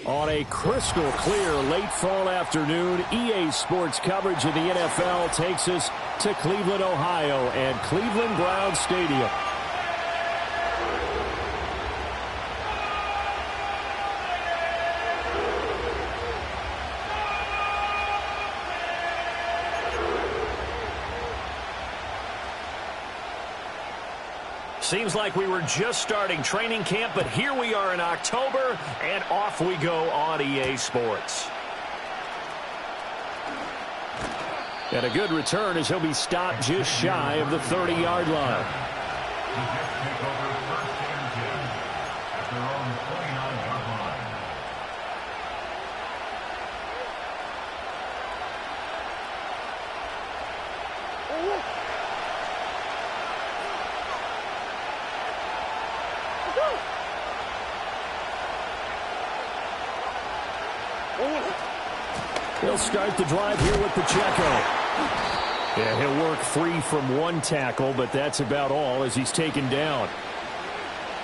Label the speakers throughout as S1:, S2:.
S1: On a crystal clear late fall afternoon, EA Sports coverage of the NFL takes us to Cleveland, Ohio, and Cleveland Browns Stadium. Seems like we were just starting training camp, but here we are in October, and off we go on EA Sports. And a good return as he'll be stopped just shy of the 30-yard line. He'll start the drive here with Pacheco. Yeah, he'll work free from one tackle, but that's about all as he's taken down.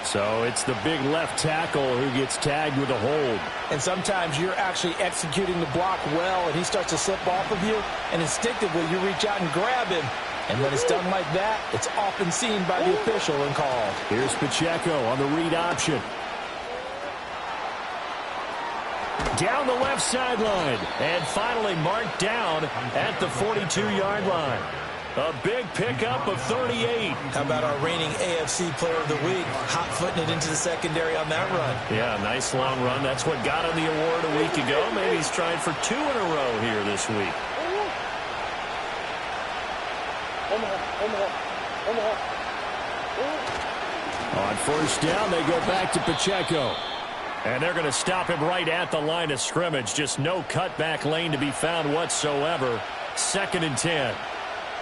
S1: So it's the big left tackle who gets tagged with a hold.
S2: And sometimes you're actually executing the block well, and he starts to slip off of you, and instinctively you reach out and grab him. And when it's done like that, it's often seen by the official and called.
S1: Here's Pacheco on the read option. Down the left sideline, and finally marked down at the 42-yard line. A big pickup of 38.
S2: How about our reigning AFC Player of the Week, hot-footing it into the secondary on that run?
S1: Yeah, nice long run. That's what got him the award a week ago. Maybe he's trying for 2 in a row here this week. On first down, they go back to Pacheco. And they're going to stop him right at the line of scrimmage. Just no cutback lane to be found whatsoever. 2nd and 10.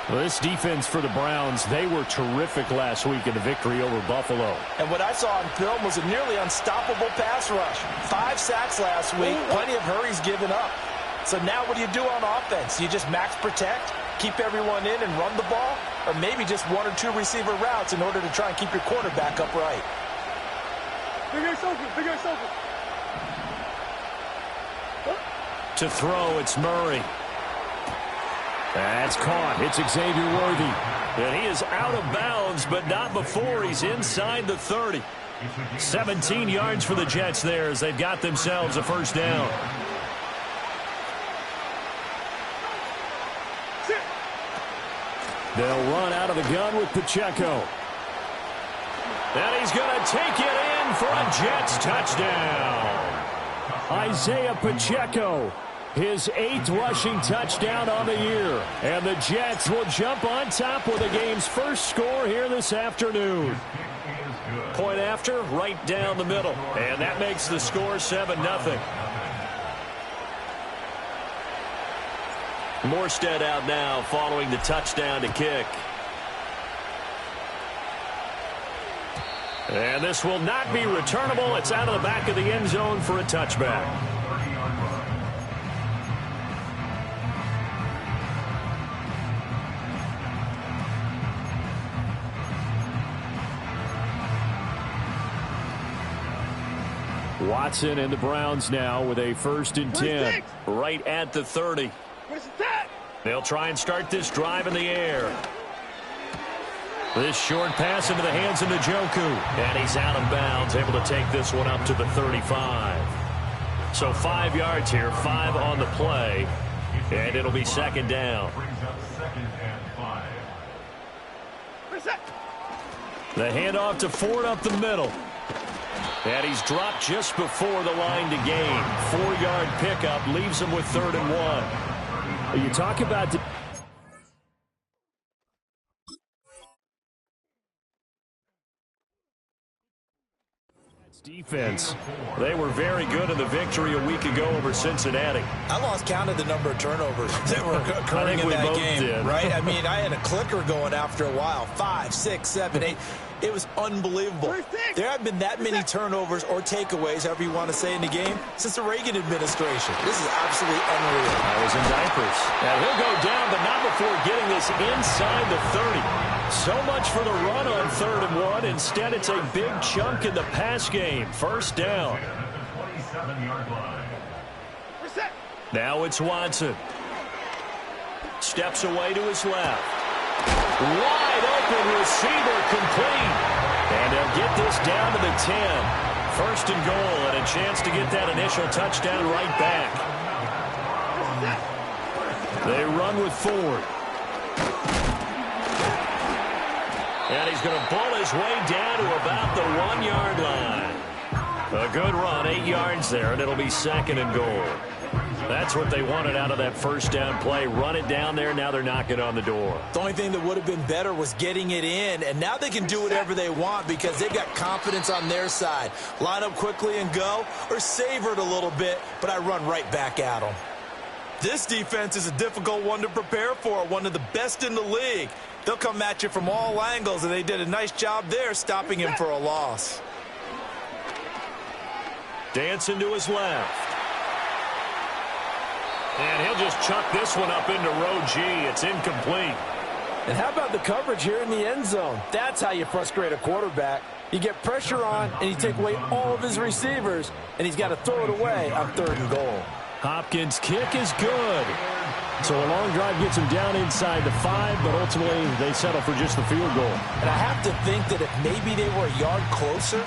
S1: Well, this defense for the Browns, they were terrific last week in the victory over Buffalo.
S2: And what I saw on film was a nearly unstoppable pass rush. 5 sacks last week, plenty of hurries given up. So now what do you do on offense? You just max protect, keep everyone in and run the ball, or maybe just 1 or 2 receiver routes in order to try and keep your quarterback upright.
S1: To throw, it's Murray. That's caught. It's Xavier Worthy. And he is out of bounds, but not before he's inside the 30. 17 yards for the Jets there as they've got themselves a first down. They'll run out of the gun with Pacheco. And he's going to take it in for a Jets touchdown. Isaiah Pacheco, his 8th rushing touchdown on the year. And the Jets will jump on top with the game's first score here this afternoon. Point after, right down the middle. And that makes the score 7-0. Morstead out now following the touchdown to kick. And this will not be returnable. It's out of the back of the end zone for a touchback. Watson and the Browns now with a 1st and 10. Right at the 30. They'll try and start this drive in the air. This short pass into the hands of Njoku. And he's out of bounds, able to take this one up to the 35. So 5 yards here, 5 on the play. And it'll be 2nd down. The handoff to Ford up the middle. And he's dropped just before the line to gain. 4-yard pickup leaves him with 3rd and 1. You talk about defense. They were very good in the victory a week ago over Cincinnati.
S2: I lost count of the number of turnovers that were occurring in that game, right? I mean, I had a clicker going after a while. 5, 6, 7, 8. It was unbelievable. There have been that many turnovers or takeaways, however you want to say, in the game since the Reagan administration. This is absolutely unreal.
S1: I was in diapers. Now he'll go down, but not before getting this inside the 30. So much for the run on 3rd and 1. Instead, it's a big chunk in the pass game. 1st down.
S3: 7-yard line.
S1: Now it's Watson. Steps away to his left. Wide open receiver complete. And they'll get this down to the 10. First and goal, and a chance to get that initial touchdown right back. They run with Ford. And he's going to bull his way down to about the 1-yard line. A good run, 8 yards there, and it'll be second and goal. That's what they wanted out of that first down play. Run it down there. Now they're knocking on the door.
S2: The only thing that would have been better was getting it in, and now they can do whatever they want because they've got confidence on their side. Line up quickly and go, or savor it a little bit, but I run right back at them. This defense is a difficult one to prepare for, one of the best in the league. They'll come at you from all angles, and they did a nice job there stopping him for a loss.
S1: Dancing to his left. And he'll just chuck this one up into row G. It's incomplete.
S4: And how about the coverage here in the end zone? That's how you frustrate a quarterback. You get pressure on, and you take away all of his receivers, and he's got to throw it away on 3rd and goal.
S1: Hopkins' kick is good. So a long drive gets him down inside the 5, but ultimately they settle for just the field goal.
S2: And I have to think that if maybe they were a yard closer,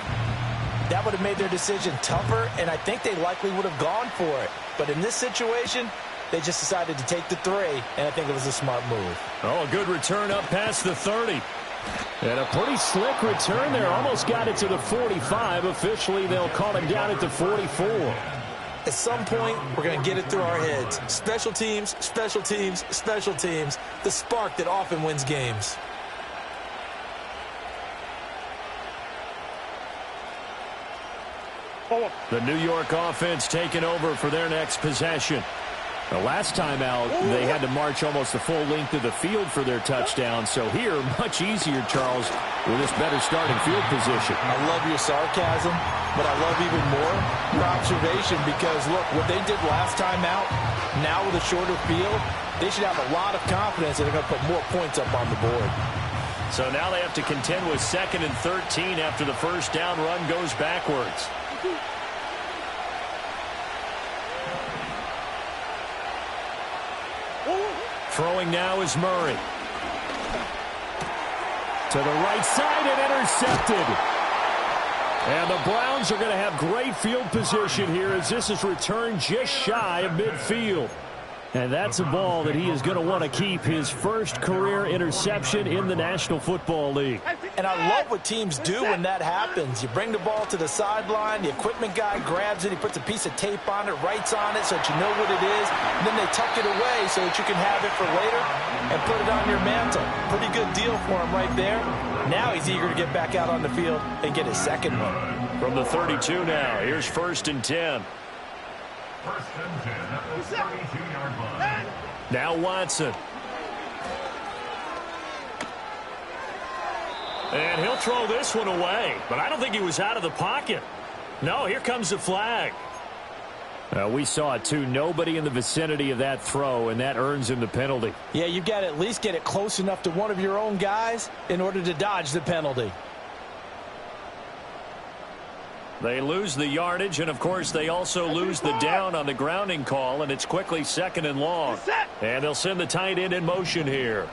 S2: that would have made their decision tougher, and I think they likely would have gone for it. But in this situation, they just decided to take the 3, and I think it was a smart move.
S1: Oh, a good return up past the 30. And a pretty slick return there. Almost got it to the 45. Officially, they'll call him down at the 44.
S2: At some point, we're going to get it through our heads. Special teams, special teams, special teams. The spark that often wins games.
S1: The New York offense taking over for their next possession. The last time out, they had to march almost the full length of the field for their touchdown. So here, much easier, Charles, with this better starting field position.
S2: I love your sarcasm, but I love even more your observation because, look, what they did last time out, now with a shorter field, they should have a lot of confidence that they're going to put more points up on the board.
S1: So now they have to contend with 2nd and 13 after the first down run goes backwards. Throwing now is Murray. To the right side and intercepted. And the Browns are going to have great field position here as this is returned just shy of midfield. And that's a ball that he is going to want to keep, his first career interception in the National Football League.
S2: And I love what teams do when that happens. You bring the ball to the sideline, the equipment guy grabs it, he puts a piece of tape on it, writes on it so that you know what it is, and then they tuck it away so that you can have it for later and put it on your mantle. Pretty good deal for him right there. Now he's eager to get back out on the field and get his second one.
S1: From the 32 now, here's 1st and 10.
S3: First and 10 at the 32-yard line.
S1: Now Watson. And he'll throw this one away, but I don't think he was out of the pocket. No, here comes the flag. We saw it too. Nobody in the vicinity of that throw, and that earns him the penalty.
S2: Yeah, you've got to at least get it close enough to one of your own guys in order to dodge the penalty.
S1: They lose the yardage, and, of course, they also lose the down on the grounding call, and it's quickly 2nd and long. And they'll send the tight end in motion here.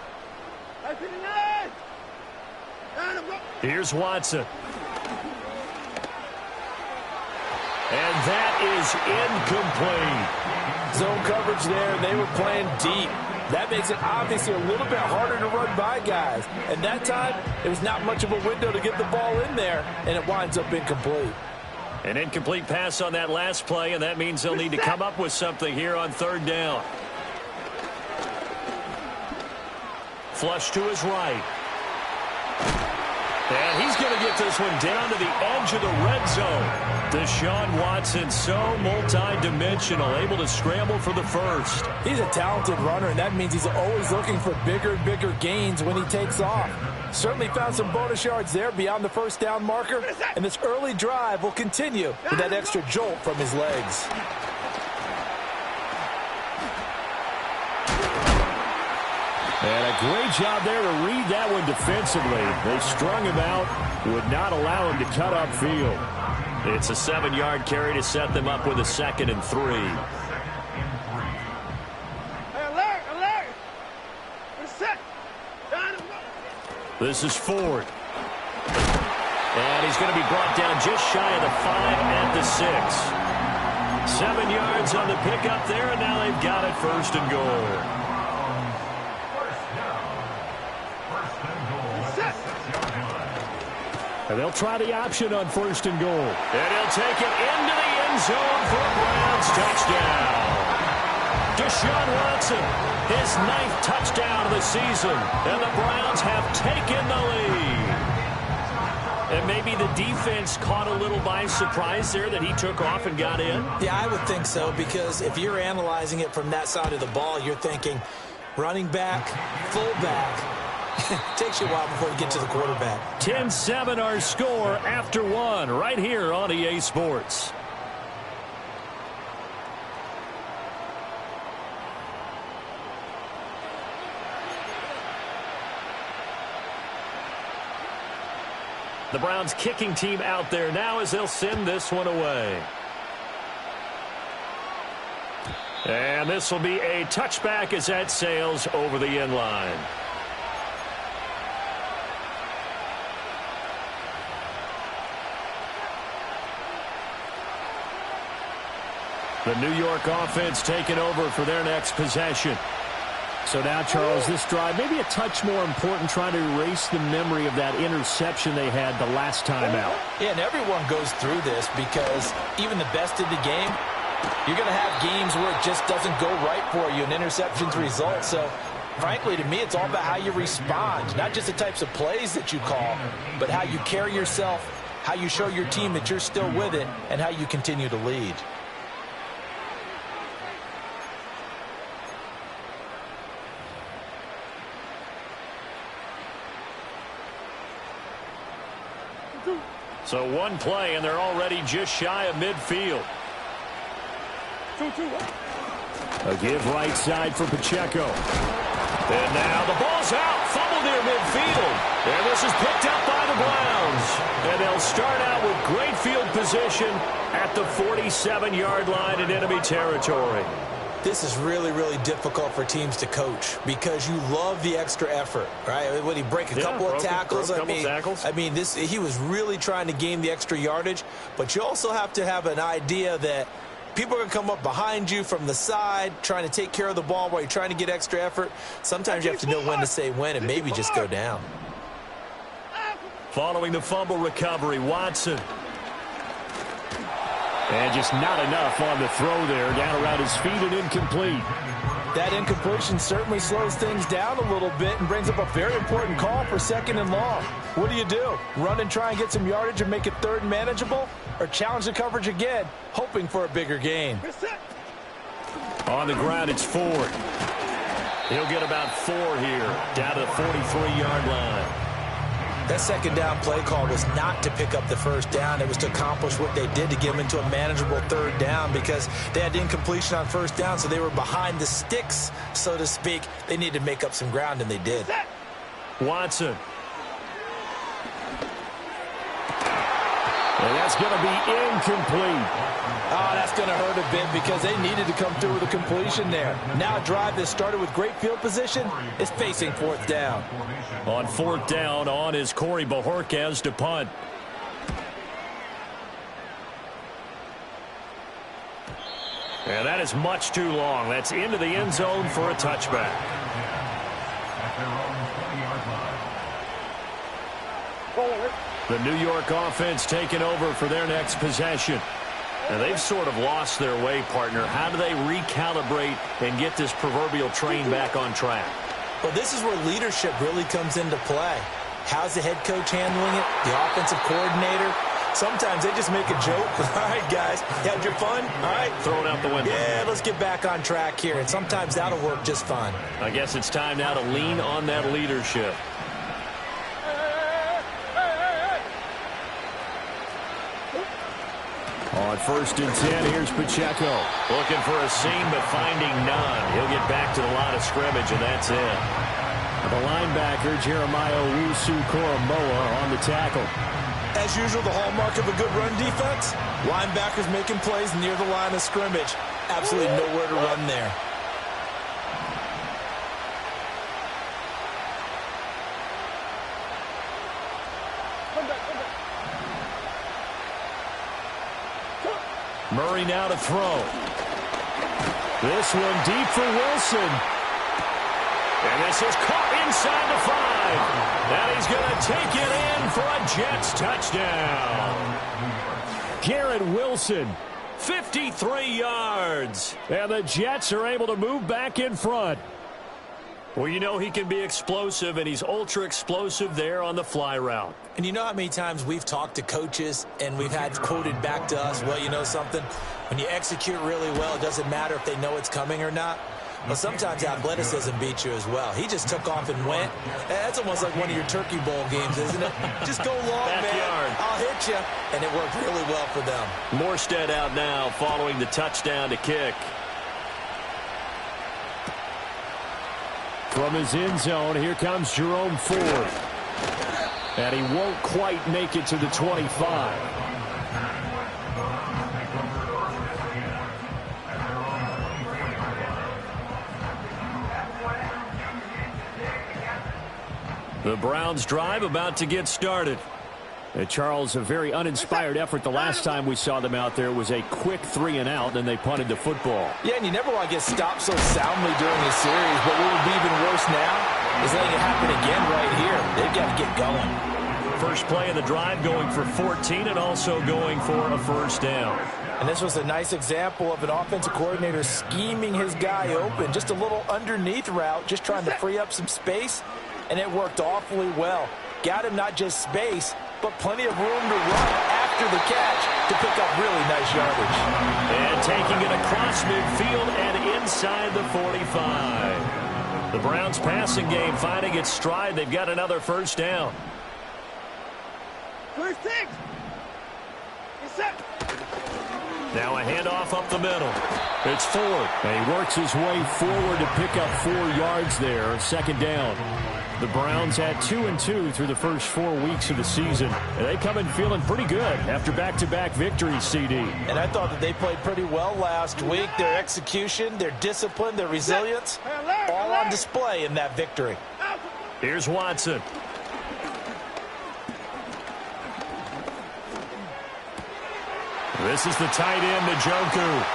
S1: Here's Watson. And that is incomplete.
S4: Zone coverage there. They were playing deep. That makes it obviously a little bit harder to run by guys. And that time, there was not much of a window to get the ball in there, and it winds up incomplete.
S1: An incomplete pass on that last play, and that means they'll need to come up with something here on 3rd down. Flush to his right. And he's going to get this one down to the edge of the red zone. Deshaun Watson, so multi-dimensional, able to scramble for the first.
S4: He's a talented runner, and that means he's always looking for bigger and bigger gains when he takes off. Certainly found some bonus yards there beyond the first down marker, and this early drive will continue with that extra jolt from his legs.
S1: And a great job there to read that one defensively. They strung him out, would not allow him to cut upfield. It's a 7-yard carry to set them up with a 2nd and 3.
S5: Alert! Set.
S1: This is Ford. And he's going to be brought down just shy of the 5 at the 6. 7 yards on the pickup there, and now they've got it 1st and goal. And they'll try the option on 1st and goal. And he'll take it into the end zone for a Browns touchdown. Deshaun Watson, his 9th touchdown of the season. And the Browns have taken the lead. And maybe the defense caught a little by surprise there that he took off and got in.
S2: Yeah, I would think so, because if you're analyzing it from that side of the ball, you're thinking running back, fullback. Takes you a while before you get to the quarterback.
S1: 10-7 our score after 1 right here on EA Sports. The Browns kicking team out there now as they'll send this one away. And this will be a touchback as that sails over the end line. The New York offense taking over for their next possession. So now, Charles, this drive maybe a touch more important, trying to erase the memory of that interception they had the last time out.
S2: Yeah, and everyone goes through this because even the best in the game, you're going to have games where it just doesn't go right for you, and interceptions result. So, frankly, to me, it's all about how you respond, not just the types of plays that you call, but how you carry yourself, how you show your team that you're still with it, and how you continue to lead.
S1: So one play, and they're already just shy of midfield. A give right side for Pacheco. And now the ball's out. Fumble near midfield. And this is picked up by the Browns. And they'll start out with great field position at the 47-yard line in enemy territory.
S2: This is really, really difficult for teams to coach because you love the extra effort, right? When he break a couple of tackles, I mean, he was really trying to gain the extra yardage, but you also have to have an idea that people are going to come up behind you from the side, trying to take care of the ball while you're trying to get extra effort. Sometimes you have to know when to say when and maybe just go down.
S1: Following the fumble recovery, Watson. And just not enough on the throw there, down around his feet and incomplete.
S4: That incompletion certainly slows things down a little bit and brings up a very important call for 2nd and long. What do? Run and try and get some yardage and make it 3rd and manageable? Or challenge the coverage again, hoping for a bigger gain?
S1: On the ground, it's Ford. He'll get about 4 here, down to the 43-yard line.
S2: That 2nd down play call was not to pick up the 1st down. It was to accomplish what they did to get them into a manageable 3rd down because they had incompletion on 1st down, so they were behind the sticks, so to speak. They needed to make up some ground, and they did.
S1: Watson. And that's going to be incomplete.
S4: Oh, that's going to hurt a bit because they needed to come through with a completion there. Now a drive that started with great field position is facing 4th down.
S1: On 4th down, on is Corey Bajorquez to punt. And that is much too long. That's into the end zone for a touchback. The New York offense taking over for their next possession. And they've sort of lost their way, partner. How do they recalibrate and get this proverbial train back on track?
S2: Well, this is where leadership really comes into play. How's the head coach handling it? The offensive coordinator? Sometimes they just make a joke. All right, guys, you had your fun? All right.
S1: Throw it out the window.
S2: Yeah, let's get back on track here. And sometimes that'll work just fine.
S1: I guess it's time now to lean on that leadership. On 1st and 10, here's Pacheco. Looking for a seam, but finding none. He'll get back to the line of scrimmage, and that's it. The linebacker, Jeremiah Owusu-Koramoah, on the tackle.
S2: As usual, the hallmark of a good run defense, linebackers making plays near the line of scrimmage. Absolutely nowhere to run there.
S1: Murray now to throw. This one deep for Wilson. And this is caught inside the 5. And he's going to take it in for a Jets touchdown. Garrett Wilson, 53 yards. And the Jets are able to move back in front. Well, you know he can be explosive, and he's ultra-explosive there on the fly route.
S2: And you know how many times we've talked to coaches and we've had quoted back to us, well, you know something? When you execute really well, it doesn't matter if they know it's coming or not. Well, sometimes athleticism beats you as well. He just took off and went. That's almost like one of your Turkey Bowl games, isn't it? Just go long,
S1: Backyard.
S2: man. I'll hit you. And it worked really well for them.
S1: Morstead out now following the touchdown to kick. From his end zone, here comes Jerome Ford. And he won't quite make it to the 25. The Browns drive about to get started. Charles, a very uninspired effort the last time we saw them out there. It was a quick 3 and out, and they punted the football.
S4: Yeah, and you never want to get stopped so soundly during the series, but what would be even worse now is letting it happen again right here. They've got to get going.
S1: First play of the drive going for 14 and also going for a first down.
S4: And this was a nice example of an offensive coordinator scheming his guy open. Just a little underneath route, just trying to free up some space, and it worked awfully well. Got him not just space, but plenty of room to run after the catch to pick up really nice yardage.
S1: And taking it across midfield and inside the 45. The Browns passing game finding its stride. They've got another first down.
S5: First six. Get set.
S1: Now a handoff up the middle. It's Ford. And he works his way forward to pick up 4 yards there. Second down. The Browns had 2-2 through the first 4 weeks of the season. And they come in feeling pretty good after back-to-back victories, CD.
S4: And I thought that they played pretty well last week. Their execution, their discipline, their resilience, all on display in that victory.
S1: Here's Watson. This is the tight end, Njoku.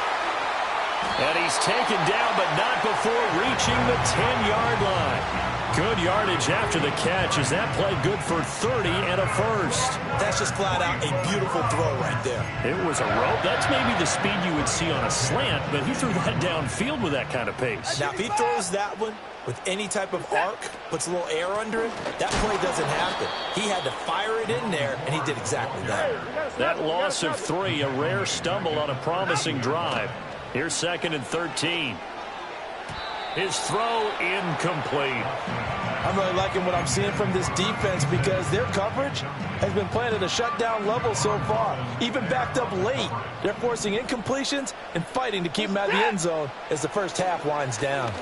S1: And he's taken down, but not before reaching the 10-yard line. Good yardage after the catch. Is that play good for 30 and a first?
S2: That's just flat out a beautiful throw right there.
S1: It was a rope. That's maybe the speed you would see on a slant, but he threw that downfield with that kind of pace.
S2: Now, if he throws that one with any type of arc, puts a little air under it, that play doesn't happen. He had to fire it in there, and he did exactly that.
S1: That loss of 3, a rare stumble on a promising drive. Here's 2nd and 13. His throw incomplete.
S4: I'm really liking what I'm seeing from this defense because their coverage has been playing at a shutdown level so far. Even backed up late, they're forcing incompletions and fighting to keep them out of the end zone as the first half winds down.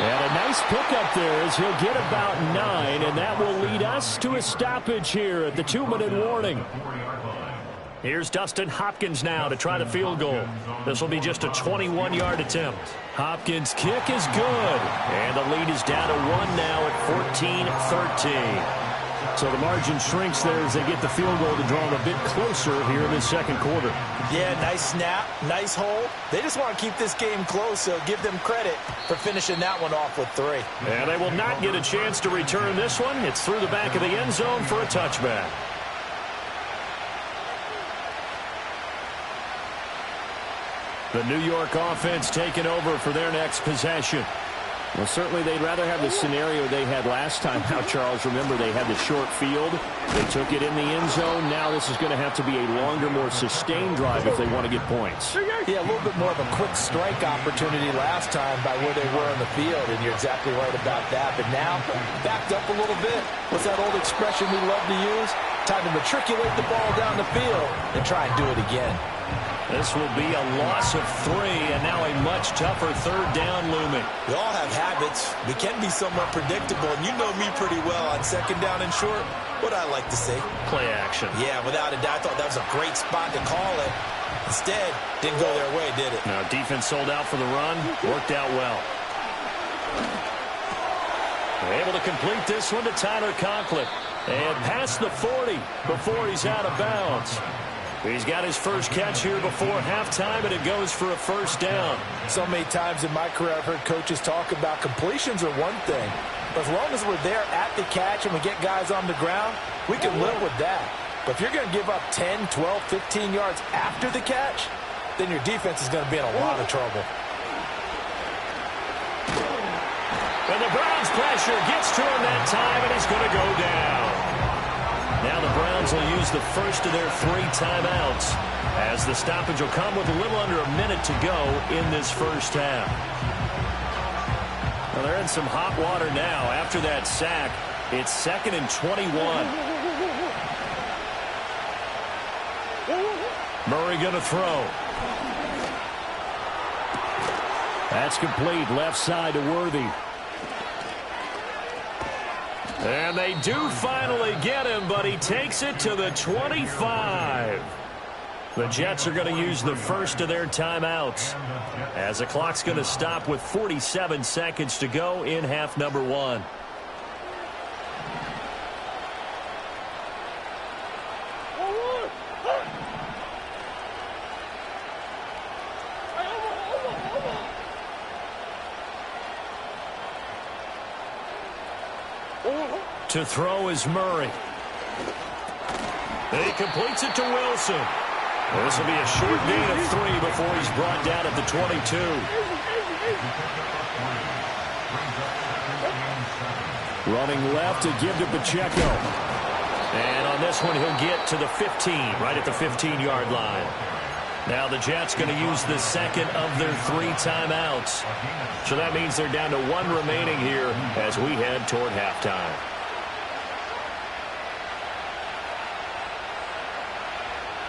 S1: And a nice pickup there as he'll get about 9, and that will lead us to a stoppage here at the 2-minute warning. Here's Dustin Hopkins now to try the field goal. This will be just a 21-yard attempt. Hopkins' kick is good. And the lead is down to 1 now at 14-13. So the margin shrinks there as they get the field goal to draw them a bit closer here in the second quarter.
S4: Yeah, nice snap, nice hold. They just want to keep this game close, so give them credit for finishing that one off with 3.
S1: And they will not get a chance to return this one. It's through the back of the end zone for a touchback. The New York offense taking over for their next possession. Well, certainly they'd rather have the scenario they had last time. Now, Charles, remember they had the short field. They took it in the end zone. Now this is going to have to be a longer, more sustained drive if they want to get points.
S4: Yeah, a little bit more of a quick strike opportunity last time by where they were on the field, and you're exactly right about that. But now, backed up a little bit. What's that old expression we love to use? Time to matriculate the ball down the field and try and do it again.
S1: This will be a loss of 3, and now a much tougher third down looming.
S2: We all have habits. We can be somewhat predictable, and you know me pretty well on second down and short. What I like to say?
S1: Play action.
S2: Yeah, without a doubt. I thought that was a great spot to call it. Instead, didn't go their way, did it?
S1: Now, defense sold out for the run. Worked out well. They're able to complete this one to Tyler Conklin. And past the 40 before he's out of bounds. He's got his first catch here before halftime, and it goes for a first down.
S4: So many times in my career I've heard coaches talk about completions are one thing. But as long as we're there at the catch and we get guys on the ground, we can live with that. But if you're going to give up 10, 12, 15 yards after the catch, then your defense is going to be in a lot of trouble.
S1: And the Browns' pressure gets to him that time, and he's going to go down. Now the Browns will use the first of their 3 timeouts, as the stoppage will come with a little under a minute to go in this first half. Well, they're in some hot water now. After that sack, it's 2nd and 21. Murray going to throw. That's complete. Left side to Worthy. And they do finally get him, but he takes it to the 25. The Jets are going to use the first of their timeouts, as the clock's going to stop with 47 seconds to go in half number 1. To throw is Murray. He completes it to Wilson. This will be a short gain of 3 before he's brought down at the 22. Running left to give to Pacheco. And on this one, he'll get to the 15, right at the 15-yard line. Now the Jets going to use the second of their 3 timeouts. So that means they're down to 1 remaining here as we head toward halftime.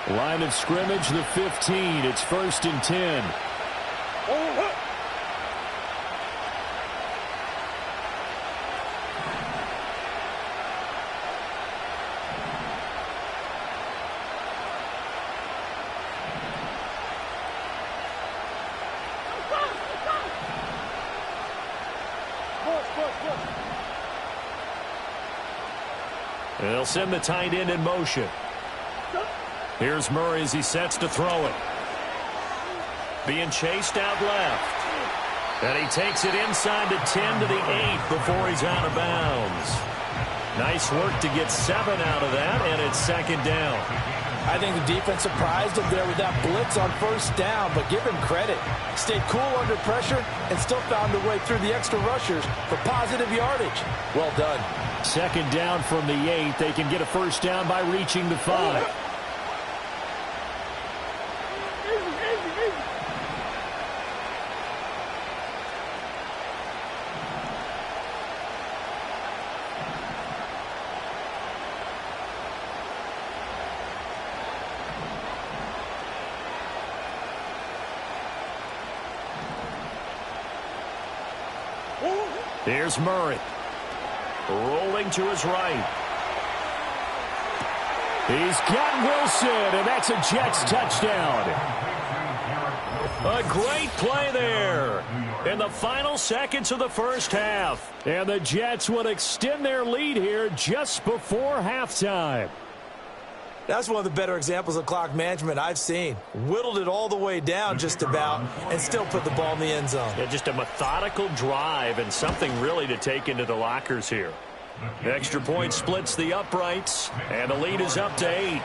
S1: Line of scrimmage, the 15. It's 1st and 10. They'll send the tight end in motion. Here's Murray as he sets to throw it. Being chased out left. And he takes it inside the 10 to the 8 before he's out of bounds. Nice work to get 7 out of that, and it's 2nd down.
S4: I think the defense surprised him there with that blitz on 1st down, but give him credit. Stayed cool under pressure and still found a way through the extra rushers for positive yardage. Well done.
S1: 2nd down from the 8. They can get a 1st down by reaching the 5. Here's Murray. Rolling to his right. He's got Wilson, and that's a Jets touchdown. A great play there in the final seconds of the first half. And the Jets will extend their lead here just before halftime.
S2: That's one of the better examples of clock management I've seen. Whittled it all the way down just about and still put the ball in the end zone.
S1: Yeah, just a methodical drive and something really to take into the lockers here. The extra point splits the uprights, and the lead is up to 8.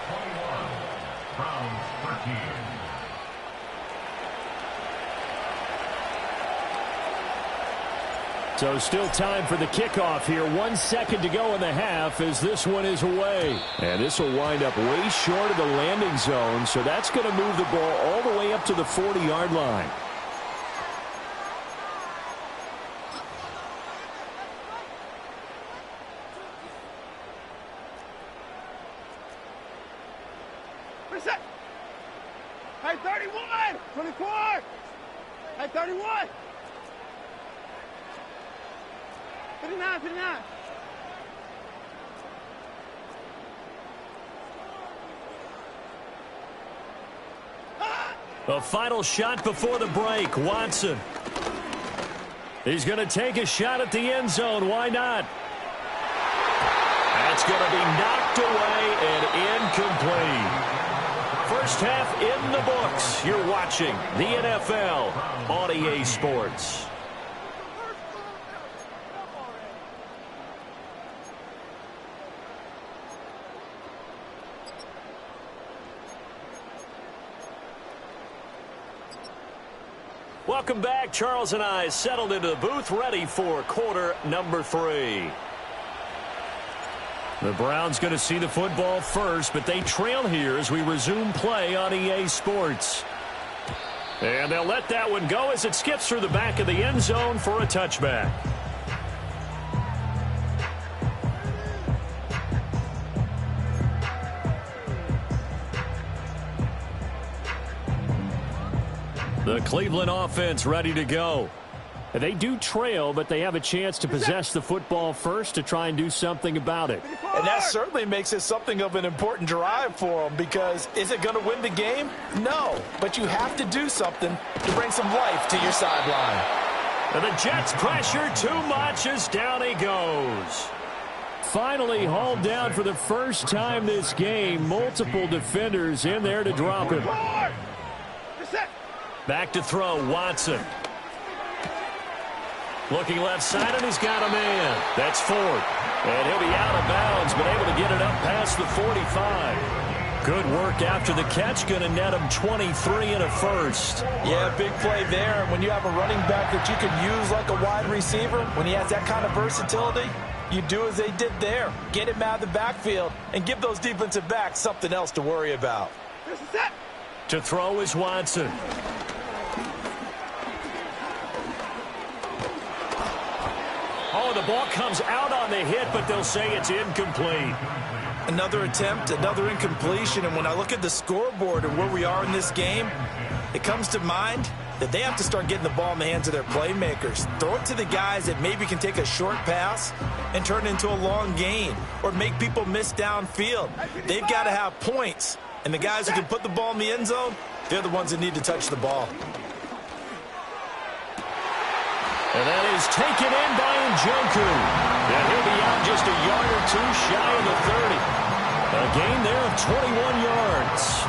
S1: So still time for the kickoff here. 1 second to go in the half as this one is away. And this will wind up way short of the landing zone, so that's going to move the ball all the way up to the 40-yard line.
S5: Hey, 31! 24! Hey, 31! 59, 59.
S1: A final shot before the break. Watson. He's going to take a shot at the end zone. Why not? That's going to be knocked away and incomplete. First half in the books. You're watching the NFL on EA Sports. Welcome back. Charles and I settled into the booth, ready for quarter number 3. The Browns going to see the football first, but they trail here as we resume play on EA Sports. And they'll let that one go as it skips through the back of the end zone for a touchback. The Cleveland offense ready to go. They do trail, but they have a chance to possess the football first to try and do something about it.
S4: And that certainly makes it something of an important drive for them, because is it going to win the game? No, but you have to do something to bring some life to your sideline.
S1: And the Jets pressure too much as down he goes. Finally hauled down for the first time this game. Multiple defenders in there to drop him. Back to throw, Watson. Looking left side, and he's got a man. That's Ford. And he'll be out of bounds, but able to get it up past the 45. Good work after the catch. Going to net him 23 and a first.
S4: Yeah, big play there. And when you have a running back that you can use like a wide receiver, when he has that kind of versatility, you do as they did there. Get him out of the backfield and give those defensive backs something else to worry about.
S1: To throw is Watson. Oh, the ball comes out on the hit, but they'll say it's incomplete.
S2: Another attempt, another incompletion, and when I look at the scoreboard and where we are in this game, it comes to mind that they have to start getting the ball in the hands of their playmakers. Throw it to the guys that maybe can take a short pass and turn it into a long gain or make people miss downfield. They've got to have points, and the guys who can put the ball in the end zone, they're the ones that need to touch the ball.
S1: And that is taken in by Njoku. And he'll be out just a yard or two shy of the 30. A gain there of 21 yards.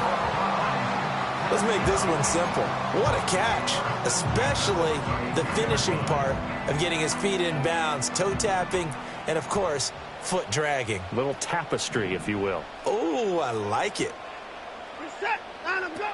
S2: Let's make this one simple. What a catch, especially the finishing part of getting his feet in bounds, toe tapping, and, of course, foot dragging.
S1: Little tapestry, if you will.
S2: Oh, I like it.
S5: Reset. Line up, go.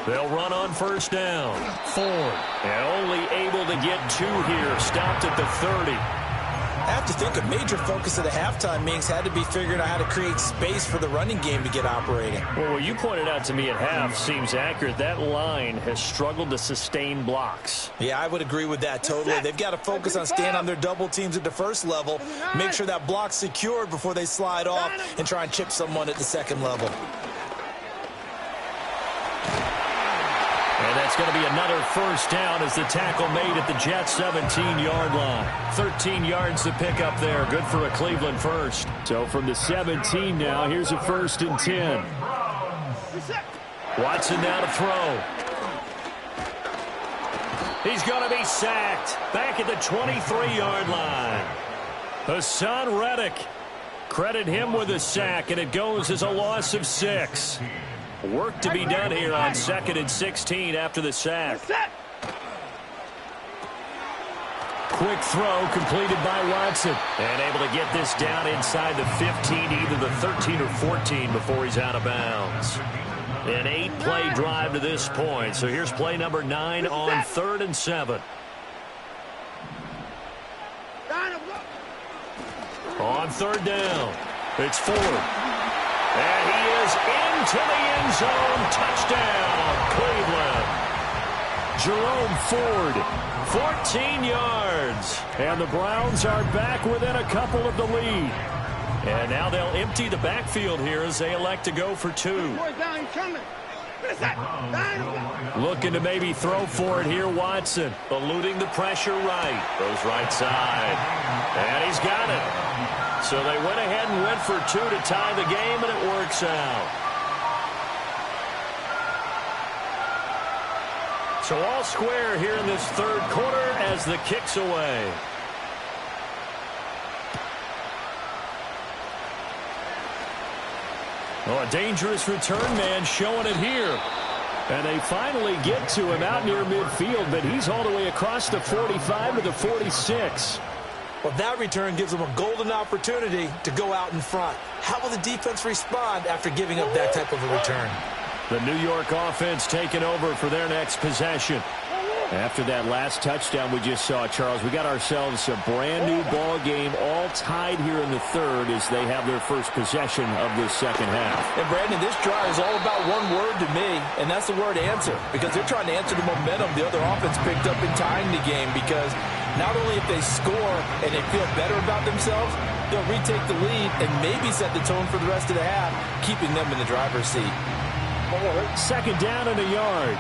S1: They'll run on first down. Ford, and only able to get 2 here. Stopped at the 30.
S2: I have to think a major focus of the halftime meetings had to be figuring out how to create space for the running game to get operating.
S1: Well, what you pointed out to me at half seems accurate. That line has struggled to sustain blocks.
S2: Yeah, I would agree with that totally. They've got to focus on staying on their double teams at the first level, make sure that block's secured before they slide off and try and chip someone at the second level.
S1: And that's going to be another first down as the tackle made at the Jets' 17-yard line. 13 yards to pick up there. Good for a Cleveland first. So from the 17 now, here's a 1st and 10. Watson now to throw. He's going to be sacked. Back at the 23-yard line. Hassan Reddick. Credit him with a sack, and it goes as a loss of 6. Work to be done here on 2nd and 16 after the sack. Quick throw completed by Watson. And able to get this down inside the 15, either the 13 or 14 before he's out of bounds. An 8-play drive to this point. So here's play number 9 on 3rd and 7. On 3rd down, it's Ford. And he is into the end zone. Touchdown, Cleveland. Jerome Ford, 14 yards. And the Browns are back within a couple of the lead. And now they'll empty the backfield here as they elect to go for 2. Looking to maybe throw for it here, Watson. Eluding the pressure right. Throws right side. And he's got it. So they went ahead and went for two to tie the game, and it works out. So all square here in this third quarter as the kick's away. Oh, a dangerous return man showing it here. And they finally get to him out near midfield, but he's all the way across the 45 to the 46.
S2: Well, that return gives them a golden opportunity to go out in front. How will the defense respond after giving up that type of a return?
S1: The New York offense taking over for their next possession. After that last touchdown we just saw, Charles, we got ourselves a brand-new ball game, all tied here in the third as they have their first possession of this second half.
S4: And, Brandon, this drive is all about one word to me, and that's the word answer, because they're trying to answer the momentum the other offense picked up in tying the game, because not only if they score and they feel better about themselves, they'll retake the lead and maybe set the tone for the rest of the half, keeping them in the driver's seat.
S1: Second down and a yard.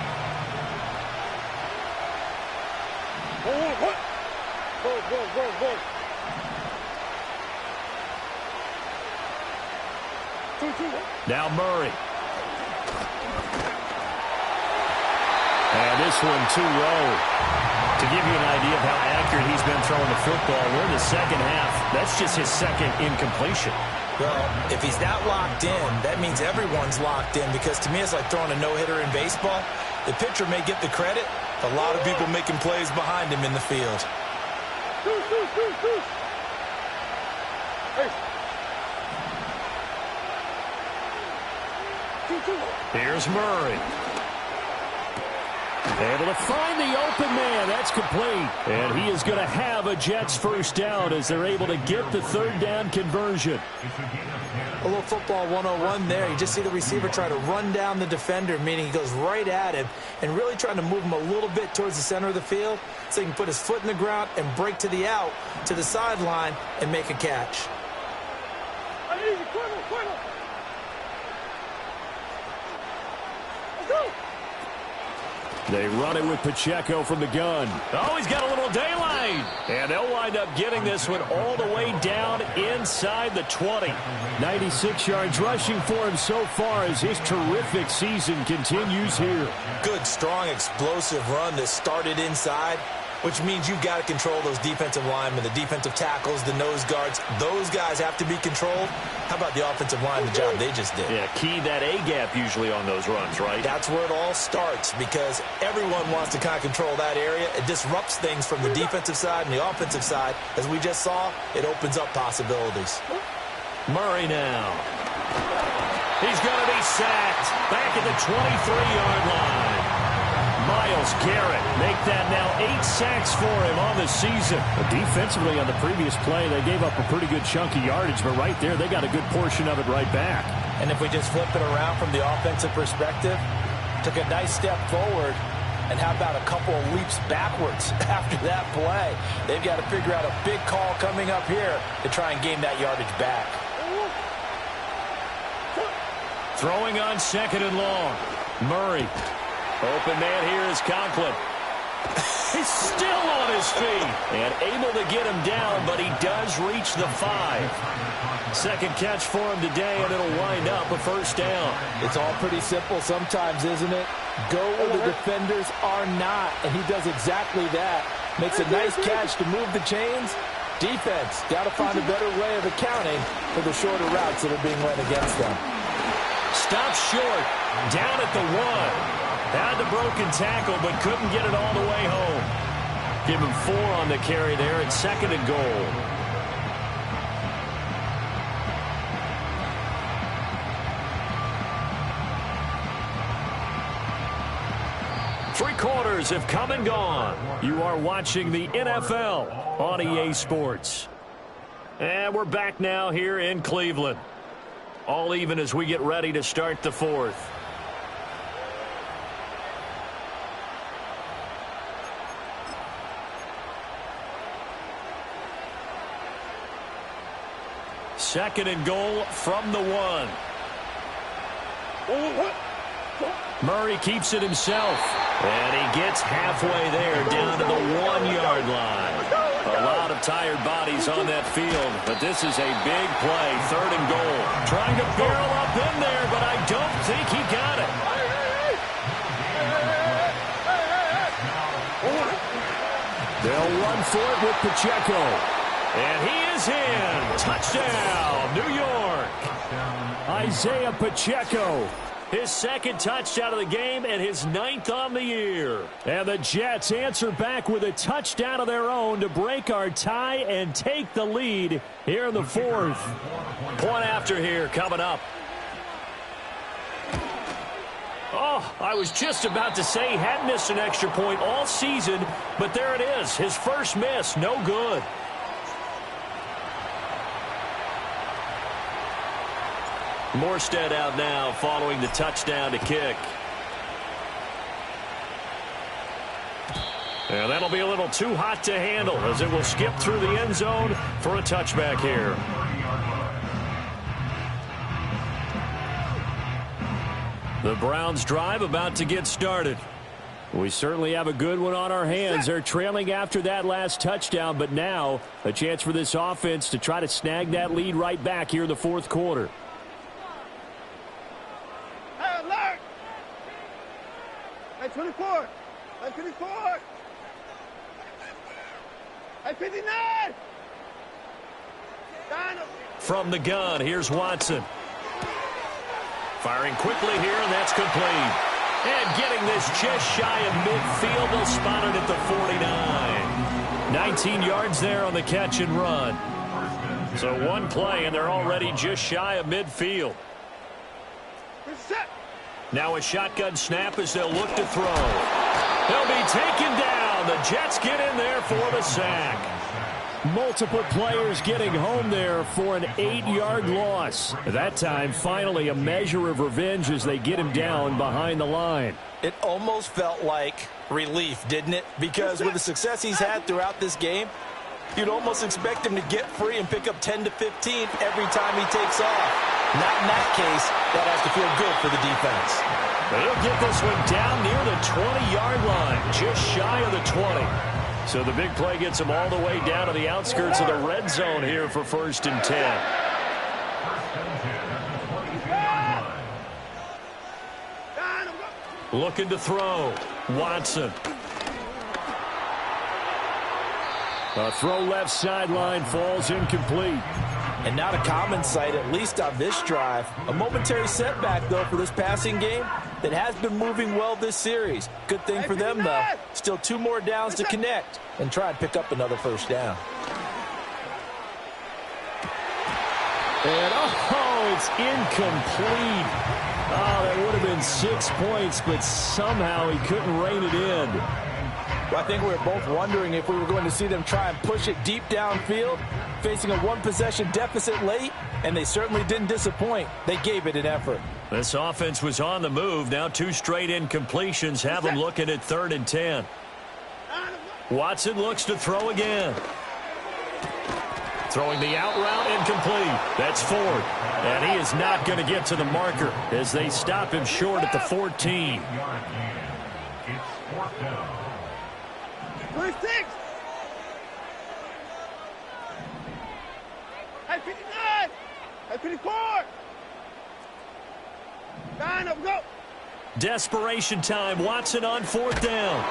S1: Now Murray. And this one too low. To give you an idea of how accurate he's been throwing the football, we're in the second half. That's just his second incompletion.
S2: Well, if he's that locked in, that means everyone's locked in, because to me it's like throwing a no-hitter in baseball. The pitcher may get the credit. A lot of people making plays behind him in the field.
S1: Here's Murray. Able to find the open man. That's complete. And he is going to have a Jets first down as they're able to get the third down conversion.
S2: A little football 101 there. You just see the receiver try to run down the defender, meaning he goes right at him and really trying to move him a little bit towards the center of the field so he can put his foot in the ground and break to the out, to the sideline, and make a catch.
S1: They run it with Pacheco from the gun. Oh, he's got a little daylight. And they'll wind up getting this one all the way down inside the 20. 96 yards rushing for him so far as his terrific season continues here.
S2: Good, strong, explosive run that started inside, which means you've got to control those defensive linemen, the defensive tackles, the nose guards. Those guys have to be controlled. How about the offensive line, the job they just did?
S1: Yeah, key that A-gap usually on those runs, right?
S2: That's where it all starts, because everyone wants to kind of control that area. It disrupts things from the defensive side and the offensive side. As we just saw, it opens up possibilities.
S1: Murray now. He's going to be sacked back at the 23-yard line. Myles Garrett make that now 8 sacks for him on the season. Defensively on the previous play, they gave up a pretty good chunk of yardage, but right there, they got a good portion of it right back.
S4: And if we just flip it around from the offensive perspective, took a nice step forward, and how about a couple of leaps backwards after that play? They've got to figure out a big call coming up here to try and gain that yardage back.
S1: Throwing on second and long. Murray. Open man here is Conklin. He's still on his feet and able to get him down, but he does reach the 5. Second catch for him today, and it'll wind up a first down.
S4: It's all pretty simple sometimes, isn't it? Go where the defenders are not, and he does exactly that. Makes a nice catch to move the chains. Defense got to find a better way of accounting for the shorter routes that are being run against them.
S1: Stops short, down at the 1. Had the broken tackle, but couldn't get it all the way home. Give him 4 on the carry there at second and goal. Three quarters have come and gone. You are watching the NFL on EA Sports. And we're back now here in Cleveland. All even as we get ready to start the fourth. Second and goal from the 1. Murray keeps it himself. And he gets halfway there, down to the 1-yard line. A lot of tired bodies on that field, but this is a big play, 3rd and goal. Trying to barrel up in there, but I don't think he got it. They'll run for it with Pacheco. And he is in. Touchdown, New York. Isaiah Pacheco. His 2nd touchdown of the game and his 9th on the year. And the Jets answer back with a touchdown of their own to break our tie and take the lead here in the 4th. Point after here coming up. Oh, I was just about to say he hadn't missed an extra point all season, but there it is. His first miss, no good. Morstead out now following the touchdown to kick. And that'll be a little too hot to handle as it will skip through the end zone for a touchback here. The Browns drive about to get started. We certainly have a good one on our hands. They're trailing after that last touchdown, but now a chance for this offense to try to snag that lead right back here in the 4th quarter.
S5: Hey, alert! Hey, 24! Hey, 54! Hey, 59!
S1: From the gun, here's Watson. Firing quickly here, and that's complete. And getting this just shy of midfield. They'll spot it at the 49. 19 yards there on the catch and run. So one play, and they're already just shy of midfield. Now a shotgun snap as they'll look to throw. They'll be taken down. The Jets get in there for the sack. Multiple players getting home there for an 8-yard loss. That time, finally, a measure of revenge as they get him down behind the line.
S4: It almost felt like relief, didn't it? Because with the success he's had throughout this game, you'd almost expect him to get free and pick up 10 to 15 every time he takes off. Not in that case. That has to feel good for the defense.
S1: They'll get this one down near the 20-yard line, just shy of the 20. So the big play gets them all the way down to the outskirts of the red zone here for 1st and 10. Looking to throw. Watson. A throw left sideline falls incomplete.
S4: And not a common sight, at least on this drive. A momentary setback, though, for this passing game that has been moving well this series. Good thing for them, though. Still 2 more downs to connect and try and pick up another 1st down.
S1: And, oh, it's incomplete. Oh, that would have been 6 points, but somehow he couldn't rein it in.
S4: Well, I think we were both wondering if we were going to see them try and push it deep downfield, facing a 1-possession deficit late, and they certainly didn't disappoint. They gave it an effort.
S1: This offense was on the move. Now 2 straight incompletions have them looking at 3rd and 10. Watson looks to throw again. Throwing the out route incomplete. That's Ford. And he is not going to get to the marker as they stop him short at the 14.
S5: 26! Hey, 59! Hey, 54! Line up, go!
S1: Desperation time. Watson on 4th down.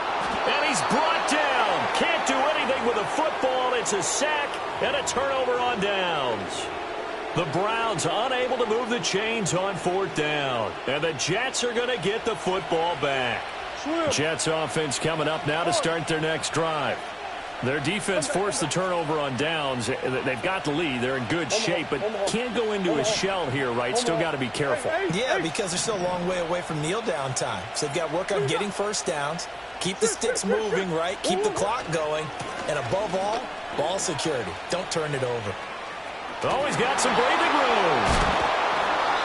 S1: And he's brought down. Can't do anything with a football. It's a sack and a turnover on downs. The Browns unable to move the chains on 4th down. And the Jets are going to get the football back. Jets offense coming up now to start their next drive. Their defense forced the turnover on downs. They've got the lead. They're in good shape, but can't go into a shell here, right? Still got to be careful.
S2: Yeah, because they're still a long way away from kneel down time. So they've got to work on getting 1st downs, keep the sticks moving, right? Keep the clock going, and above all, ball security. Don't turn it over.
S1: Always got some breathing room.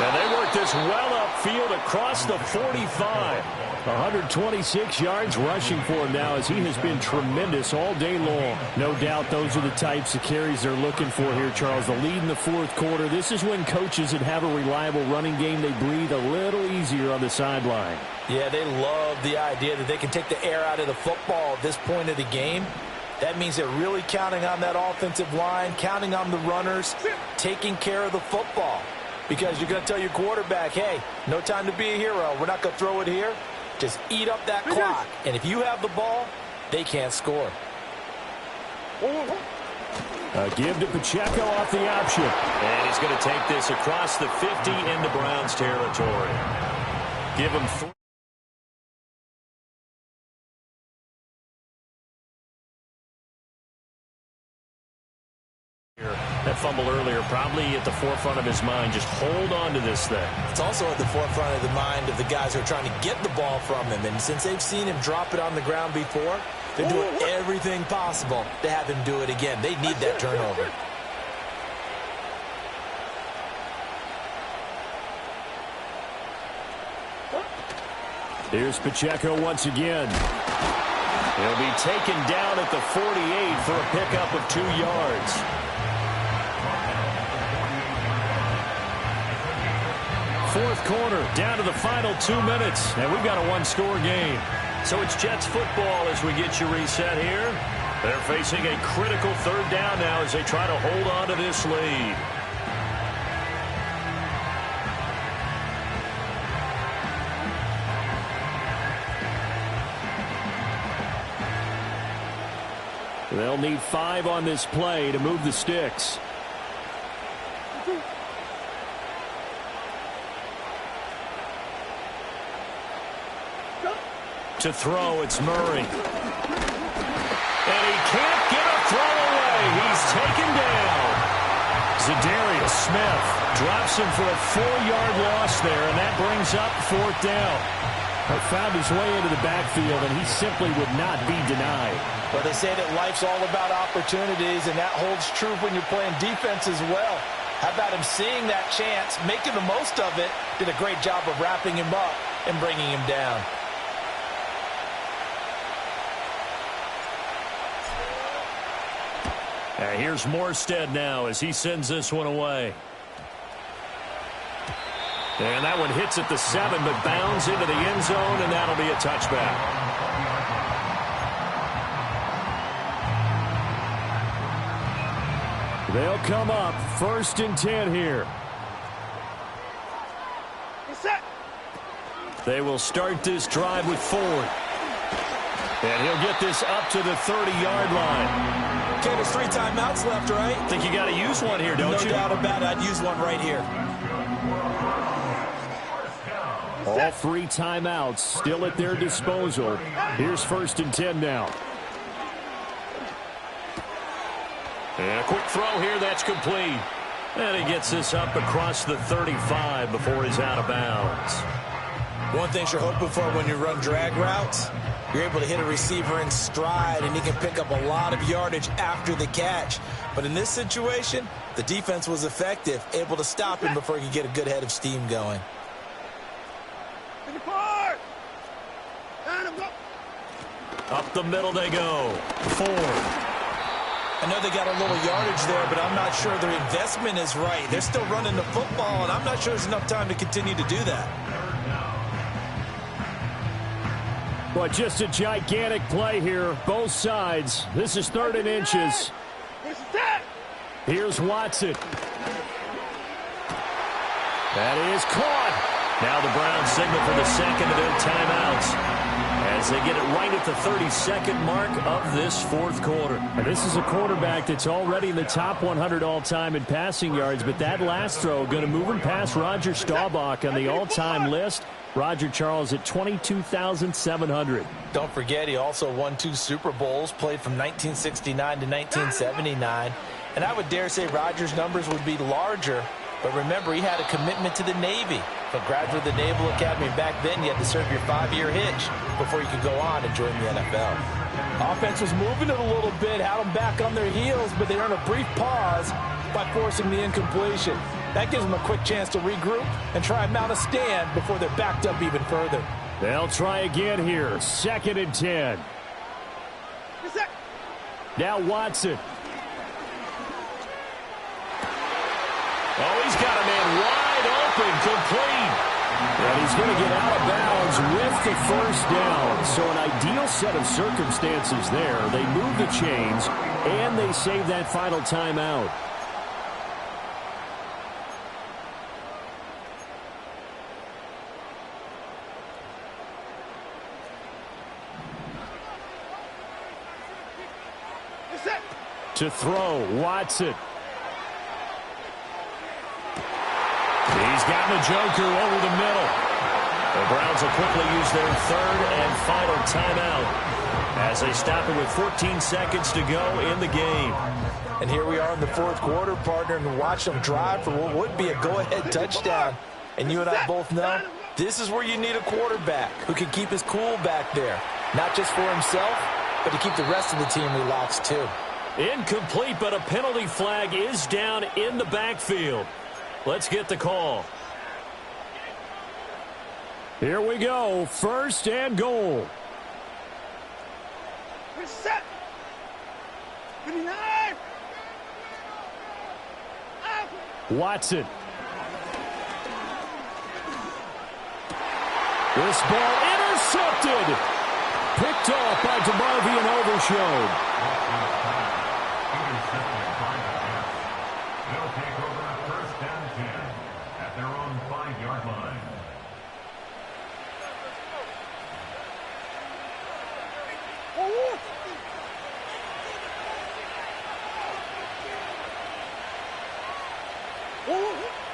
S1: And they work this well field across the 45. 126 yards rushing for him now as he has been tremendous all day long. No doubt those are the types of carries they're looking for here, Charles. The lead in the fourth quarter. This is when coaches that have a reliable running game, they breathe a little easier on the sideline.
S4: Yeah, they love the idea that they can take the air out of the football at this point of the game. That means they're really counting on that offensive line, counting on the runners, taking care of the football. Because you're going to tell your quarterback, hey, no time to be a hero. We're not going to throw it here. Just eat up that clock. And if you have the ball, they can't score.
S1: A give to Pacheco off the option. And he's going to take this across the 50 into Browns territory. Give him 3. That fumble earlier probably at the forefront of his mind. Just hold on to this thing.
S2: It's also at the forefront of the mind of the guys who are trying to get the ball from him. And since they've seen him drop it on the ground before, they're doing everything possible to have him do it again. They need that turnover.
S1: Here's Pacheco once again. He'll be taken down at the 48 for a pickup of 2 yards. Fourth quarter, down to the final 2 minutes, and we've got a one-score game. So it's Jets football as we get you reset here. They're facing a critical third down now as they try to hold on to this lead. They'll need 5 on this play to move the sticks. To throw, it's Murray. And he can't get a throw away. He's taken down. Zadarius Smith drops him for a 4-yard loss there, and that brings up 4th down. Found his way into the backfield, and he simply would not be denied.
S4: But they say that life's all about opportunities, and that holds true when you're playing defense as well. How about him seeing that chance, making the most of it, did a great job of wrapping him up and bringing him down.
S1: Here's Morstead now as he sends this one away. And that one hits at the 7, but bounds into the end zone, and that'll be a touchback. They'll come up 1st and 10 here. They will start this drive with Ford. And he'll get this up to the 30-yard line.
S2: Okay, there's 3 timeouts left, right?
S1: Think you got to use one here, don't you?
S2: No doubt about it. I'd use one right here.
S1: All 3 timeouts still at their disposal. Here's 1st and 10 now. And a quick throw here, that's complete. And he gets this up across the 35 before he's out of bounds.
S2: One thing you're hoping for when you run drag routes, you're able to hit a receiver in stride, and he can pick up a lot of yardage after the catch. But in this situation, the defense was effective, able to stop him before he could get a good head of steam going.
S1: Up the middle they go. Ford.
S2: I know they got a little yardage there, but I'm not sure their investment is right. They're still running the football, and I'm not sure there's enough time to continue to do that.
S1: Well, just a gigantic play here, both sides. This is 3rd and inches. Here's Watson. That is caught. Now the Browns signal for the second of their timeouts as they get it right at the 32nd mark of this 4th quarter. And this is a quarterback that's already in the top 100 all-time in passing yards, but that last throw going to move him past Roger Staubach on the all-time list. Roger Charles at 22,700.
S4: Don't forget, he also won 2 Super Bowls, played from 1969 to 1979. And I would dare say Roger's numbers would be larger. But remember, he had a commitment to the Navy. But graduate of the Naval Academy, back then you had to serve your 5-year hitch before you could go on and join the NFL. Offense was moving it a little bit, had them back on their heels, but they earned a brief pause by forcing the incompletion. That gives them a quick chance to regroup and try and mount a stand before they're backed up even further.
S1: They'll try again here. 2nd and 10. Now Watson. Oh, he's got a man wide open, complete. And he's going to get out of bounds with the first down. So an ideal set of circumstances there. They move the chains, and they save that final timeout. To throw, Watson. He's gotten a joker over the middle. The Browns will quickly use their 3rd and final timeout as they stop it with 14 seconds to go in the game.
S4: And here we are in the 4th quarter, partner, and watch them drive for what would be a go-ahead touchdown. And you and I both know this is where you need a quarterback who can keep his cool back there. Not just for himself, but to keep the rest of the team relaxed too.
S1: Incomplete, but a penalty flag is down in the backfield. Let's get the call. Here we go. 1st and goal.
S5: Set. 59.
S1: Watson. This ball intercepted. Picked off by DeMarvin and overshowed.
S3: They'll take over 1st and 10 at their own 5-yard line.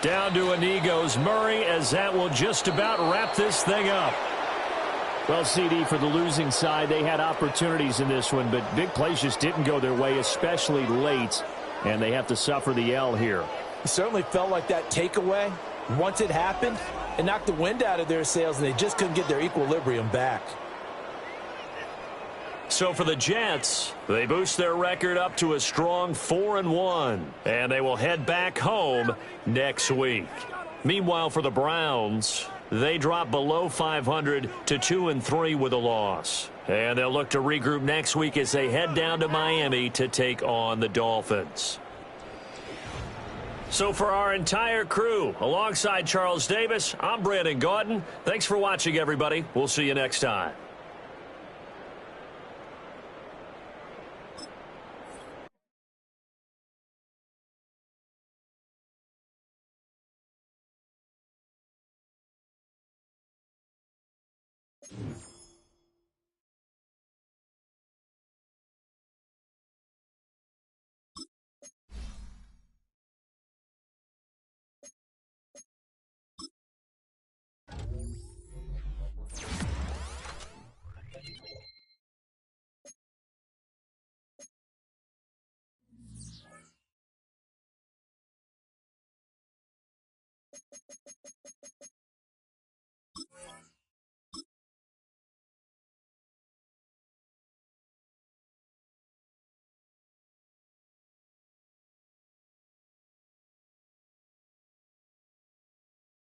S1: Down to Anigos Murray as that will just about wrap this thing up. Well, CD, for the losing side, they had opportunities in this one, but big plays just didn't go their way, especially late, and they have to suffer the L here.
S4: It certainly felt like that takeaway, once it happened, it knocked the wind out of their sails, and they just couldn't get their equilibrium back.
S1: So for the Jets, they boost their record up to a strong 4-1, and they will head back home next week. Meanwhile, for the Browns, they drop below 500 to 2-3 with a loss. And they'll look to regroup next week as they head down to Miami to take on the Dolphins. So for our entire crew, alongside Charles Davis, I'm Brandon Gaudin. Thanks for watching, everybody. We'll see you next time.